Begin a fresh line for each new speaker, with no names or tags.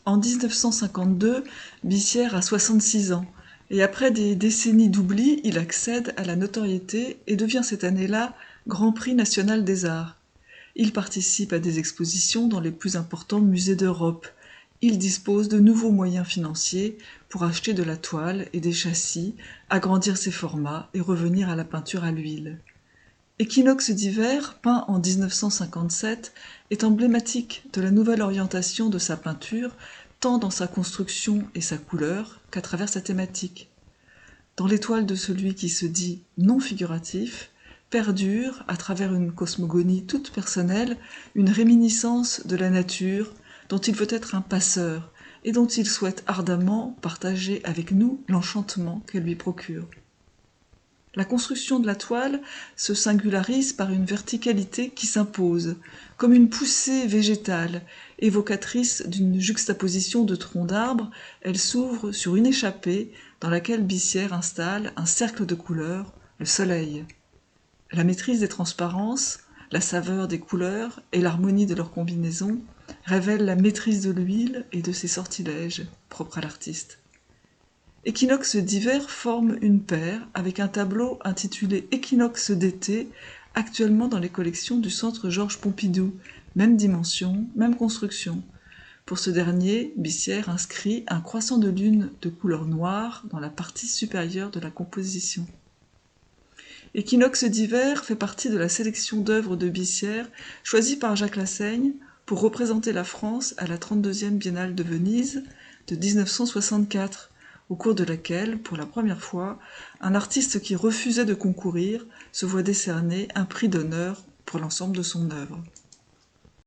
En 1952, Bissière a 66 ans, et après des décennies d'oubli, il accède à la notoriété et devient cette année-là Grand Prix national des arts. Il participe à des expositions dans les plus importants musées d'Europe. Il dispose de nouveaux moyens financiers pour acheter de la toile et des châssis, agrandir ses formats et revenir à la peinture à l'huile. Équinoxe d'hiver, peint en 1957, est emblématique de la nouvelle orientation de sa peinture, tant dans sa construction et sa couleur qu'à travers sa thématique. Dans l'étoile de celui qui se dit non figuratif, perdure, à travers une cosmogonie toute personnelle, une réminiscence de la nature dont il veut être un passeur et dont il souhaite ardemment partager avec nous l'enchantement qu'elle lui procure. La construction de la toile se singularise par une verticalité qui s'impose, comme une poussée végétale, évocatrice d'une juxtaposition de troncs d'arbres, elle s'ouvre sur une échappée dans laquelle Bissière installe un cercle de couleurs, le soleil. La maîtrise des transparences, la saveur des couleurs et l'harmonie de leurs combinaisons révèlent la maîtrise de l'huile et de ses sortilèges, propres à l'artiste. Équinoxe d'hiver forme une paire avec un tableau intitulé Équinoxe d'été, actuellement dans les collections du Centre Georges Pompidou, même dimension, même construction. Pour ce dernier, Bissière inscrit un croissant de lune de couleur noire dans la partie supérieure de la composition. Équinoxe d'hiver fait partie de la sélection d'œuvres de Bissière choisie par Jacques Lassaigne pour représenter la France à la 32e Biennale de Venise de 1964, au cours de laquelle, pour la première fois, un artiste qui refusait de concourir se voit décerner un prix d'honneur pour l'ensemble de son œuvre.